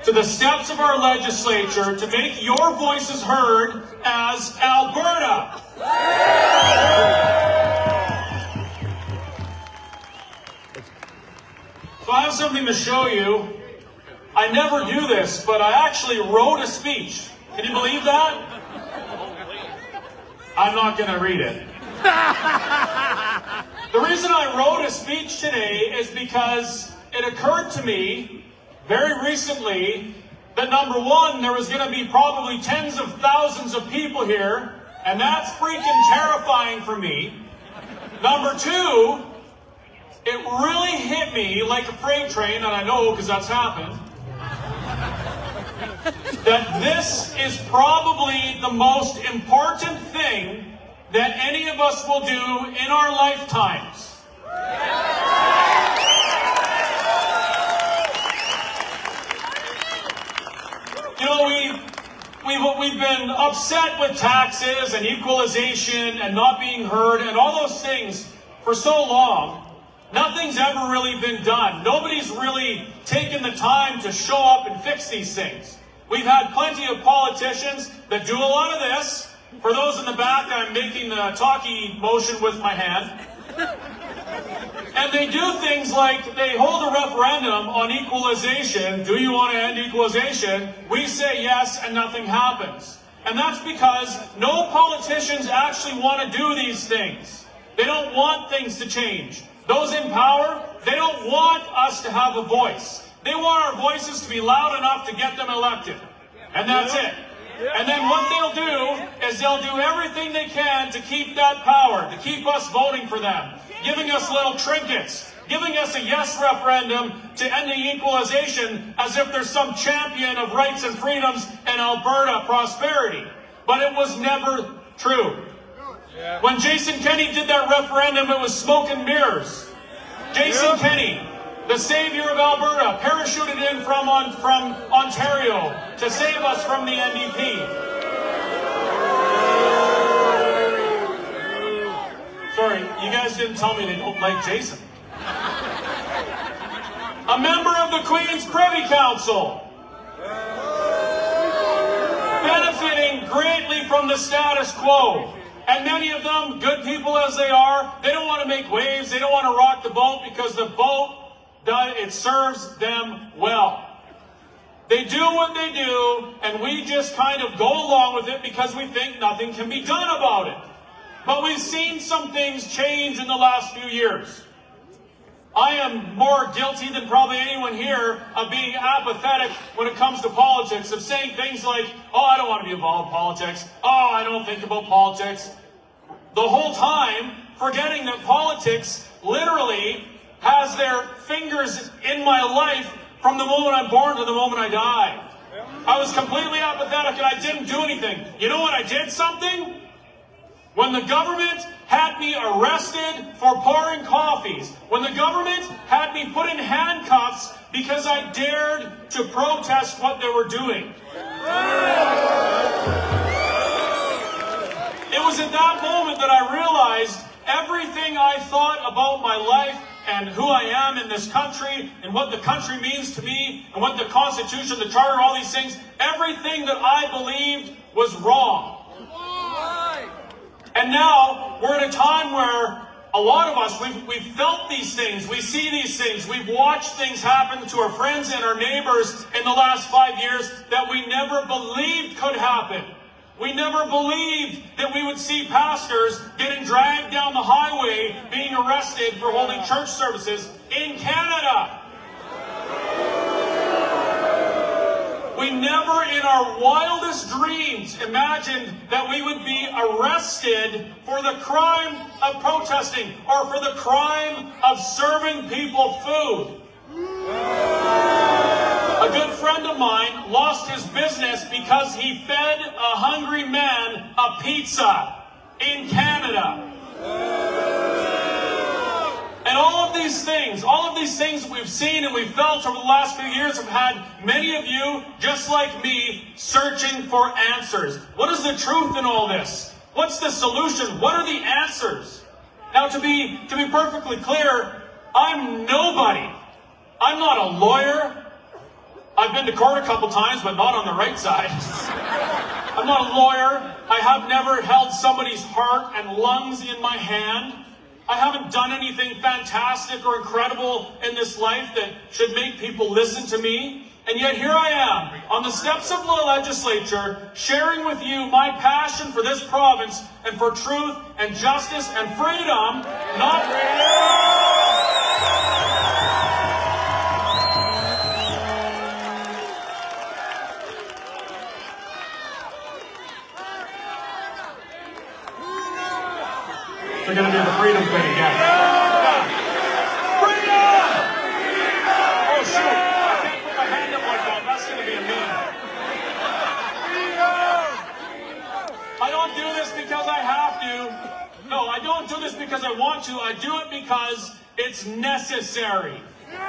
to the steps of our legislature to make your voices heard as Alberta. So I have something to show you. I never do this, but I actually wrote a speech. Can you believe that? I'm not going to read it. The reason I wrote a speech today is because it occurred to me very recently that number one, there was going to be probably tens of thousands of people here, and that's freaking terrifying for me. Number two, it really hit me like a freight train, and I know because that's happened, that this is probably the most important thing that any of us will do in our lifetimes. You know, we've been upset with taxes and equalization and not being heard and all those things for so long. Nothing's ever really been done. Nobody's really taken the time to show up and fix these things. We've had plenty of politicians that do a lot of this. For those in the back, I'm making the talkie motion with my hand. And they do things like they hold a referendum on equalization. Do you want to end equalization? We say yes, and nothing happens. And that's because no politicians actually want to do these things. They don't want things to change. Those in power, they don't want us to have a voice. They want our voices to be loud enough to get them elected. And that's it. And then what they'll do is they'll do everything they can to keep that power, to keep us voting for them, giving us little trinkets, giving us a yes referendum to ending equalization as if there's some champion of rights and freedoms and Alberta prosperity. But it was never true. When Jason Kenney did that referendum, it was smoke and mirrors. Jason Kenney, the savior of Alberta, parachuted in from Ontario to save us from the NDP. Sorry, you guys didn't tell me they don't like Jason. A member of the Queen's Privy Council, benefiting greatly from the status quo. And many of them, good people as they are, they don't want to make waves, they don't want to rock the boat because the boat, it serves them well. They do what they do, and we just kind of go along with it because we think nothing can be done about it. But we've seen some things change in the last few years. I am more guilty than probably anyone here of being apathetic when it comes to politics, of saying things like, oh, I don't want to be involved in politics. Oh, I don't think about politics. The whole time, forgetting that politics literally has their fingers in my life from the moment I'm born to the moment I die. I was completely apathetic and I didn't do anything. You know what? I did something? When the government had me arrested for pouring coffees, when the government had me put in handcuffs because I dared to protest what they were doing. It was at that moment that I realized everything I thought about my life and who I am in this country and what the country means to me and what the Constitution, the Charter, all these things, everything that I believed was wrong. And now we're at a time where a lot of us, we've felt these things, we see these things, we've watched things happen to our friends and our neighbors in the last 5 years that we never believed could happen. We never believed that we would see pastors getting dragged down the highway, being arrested for holding church services in Canada. We never in our wildest dreams imagined that we would be arrested for the crime of protesting or for the crime of serving people food. A good friend of mine lost his business because he fed a hungry man a pizza in Canada. And all of these things we've seen and we've felt over the last few years have had many of you, just like me, searching for answers. What is the truth in all this? What's the solution? What are the answers? Now, to be perfectly clear, I'm nobody. I'm not a lawyer. I've been to court a couple times, but not on the right side. I'm not a lawyer. I have never held somebody's heart and lungs in my hand. I haven't done anything fantastic or incredible in this life that should make people listen to me. And yet here I am, on the steps of the legislature, sharing with you my passion for this province and for truth and justice and freedom, not... They're going to do the freedom thing again. Freedom! Oh, shoot. I can't put my hand up like that. That's going to be a meme. I don't do this because I have to. No, I don't do this because I want to. I do it because it's necessary.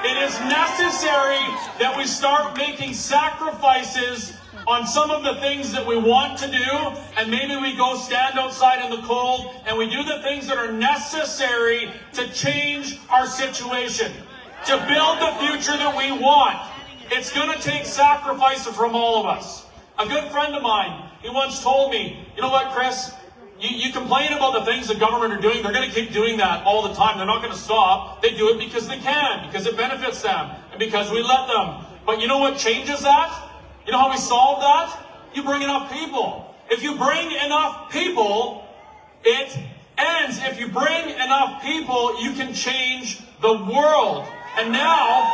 It is necessary that we start making sacrifices on some of the things that we want to do, and maybe we go stand outside in the cold and we do the things that are necessary to change our situation, to build the future that we want. It's going to take sacrifice from all of us. A good friend of mine, he once told me, you know what, Chris, you complain about the things the government are doing, they're going to keep doing that all the time. They're not going to stop. They do it because they can, because it benefits them, and because we let them. But you know what changes that? You know how we solve that? You bring enough people. If you bring enough people, it ends. If you bring enough people, you can change the world. And now,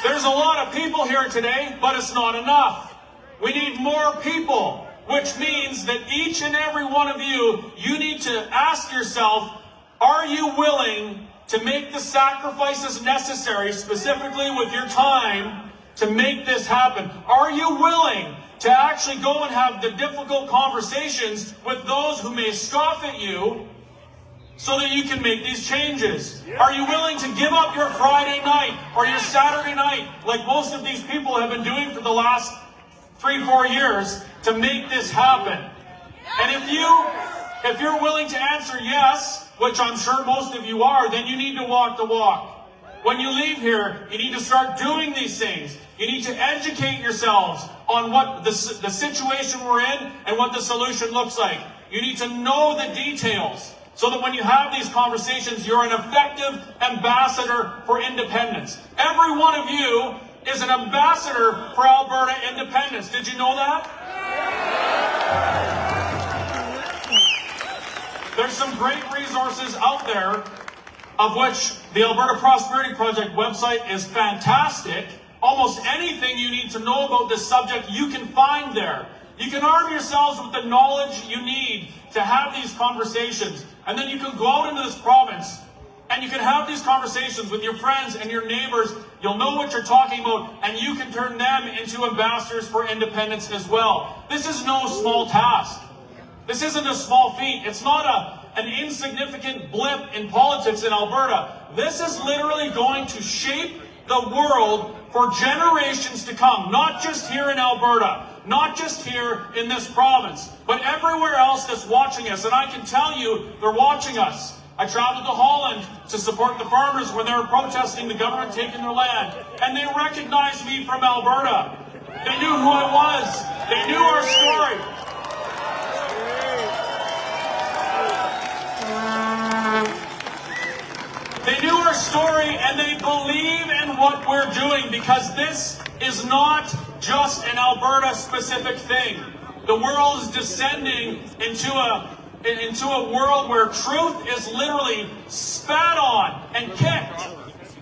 there's a lot of people here today, but it's not enough. We need more people, which means that each and every one of you, you need to ask yourself, are you willing to make the sacrifices necessary, specifically with your time, to make this happen? Are you willing to actually go and have the difficult conversations with those who may scoff at you so that you can make these changes? Are you willing to give up your Friday night or your Saturday night, like most of these people have been doing for the last 3-4 years, to make this happen? And if you're willing to answer yes, which I'm sure most of you are, then you need to walk the walk. When you leave here, you need to start doing these things. You need to educate yourselves on what the situation we're in and what the solution looks like. You need to know the details so that when you have these conversations, you're an effective ambassador for independence. Every one of you is an ambassador for Alberta independence. Did you know that? There's some great resources out there, of which the Alberta Prosperity Project website is fantastic. Almost anything you need to know about this subject, you can find there. You can arm yourselves with the knowledge you need to have these conversations. And then you can go out into this province and you can have these conversations with your friends and your neighbors. You'll know what you're talking about, and you can turn them into ambassadors for independence as well. This is no small task. This isn't a small feat. It's not an insignificant blip in politics in Alberta. This is literally going to shape the world for generations to come, not just here in Alberta, not just here in this province, but everywhere else that's watching us. And I can tell you, they're watching us. I traveled to Holland to support the farmers when they were protesting the government taking their land, and they recognized me from Alberta. They knew who I was. They knew our story. They knew our story, and they believe in what we're doing, because this is not just an Alberta-specific thing. The world is descending into a world where truth is literally spat on and kicked,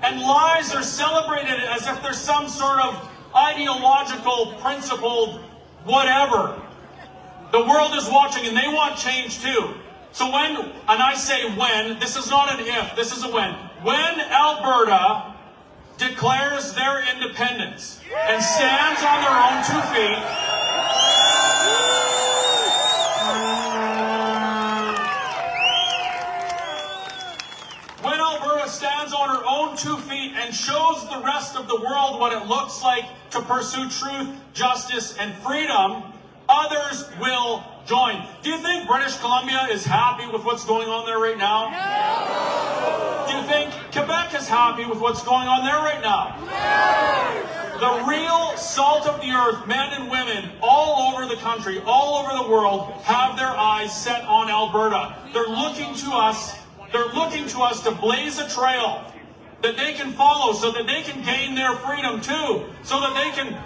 and lies are celebrated as if there's some sort of ideological, principled whatever. The world is watching, and they want change too. So when, and I say when, this is not an if, this is a when Alberta declares their independence and stands on their own 2 feet, when Alberta stands on her own 2 feet and shows the rest of the world what it looks like to pursue truth, justice, and freedom, others will join. Do you think British Columbia is happy with what's going on there right now? No. Do you think is happy with what's going on there right now. The real salt of the earth, men and women all over the country, all over the world, have their eyes set on Alberta. They're looking to us. They're looking to us to blaze a trail that they can follow, so that they can gain their freedom too, so that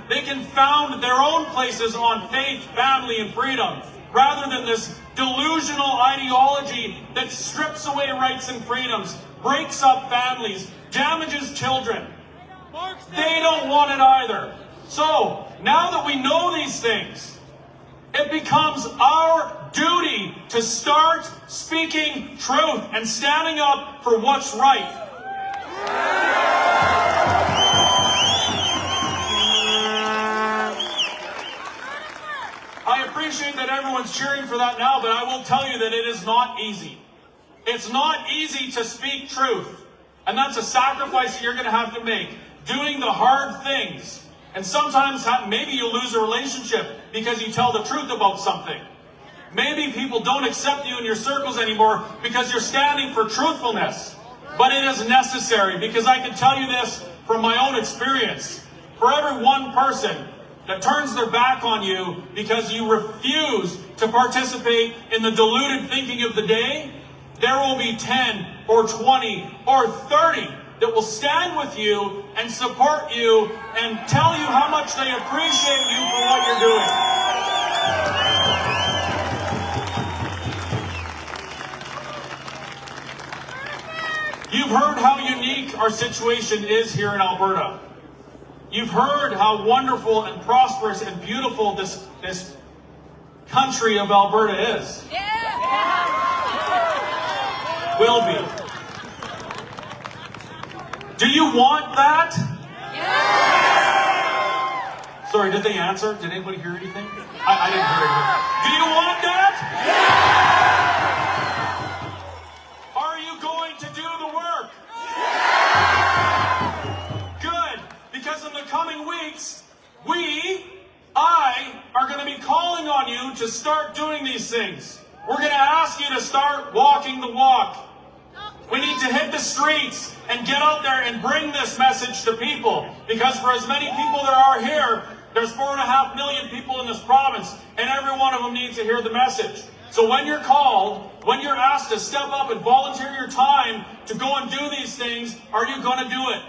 they can found their own places on faith, family, and freedom, rather than this delusional ideology that strips away rights and freedoms, breaks up families, damages children. They don't want it either. So, now that we know these things, it becomes our duty to start speaking truth and standing up for what's right. I appreciate that everyone's cheering for that now, but I will tell you that it is not easy. It's not easy to speak truth. And that's a sacrifice that you're going to have to make. Doing the hard things. And sometimes maybe you lose a relationship because you tell the truth about something. Maybe people don't accept you in your circles anymore because you're standing for truthfulness. But it is necessary, because I can tell you this from my own experience. For every one person that turns their back on you because you refuse to participate in the deluded thinking of the day, there will be 10 or 20 or 30 that will stand with you and support you and tell you how much they appreciate you for what you're doing. You've heard how unique our situation is here in Alberta. You've heard how wonderful and prosperous and beautiful this country of Alberta is. Will be. Do you want that? Sorry, did they answer? Did anybody hear anything? I didn't hear anything. Do you want that? Are you going to do the work? Good, because in the coming weeks, I are going to be calling on you to start doing these things. We're going to ask you to start walking the walk. We need to hit the streets and get out there and bring this message to people. Because for as many people there are here, there's 4.5 million people in this province, and every one of them needs to hear the message. So when you're called, when you're asked to step up and volunteer your time to go and do these things, are you going to do it?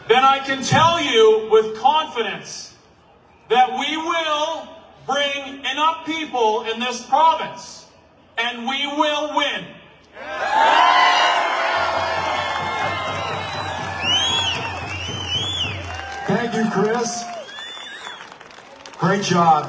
Then I can tell you with confidence that we will bring enough people in this province, and we will win. Thank you, Chris. Great job.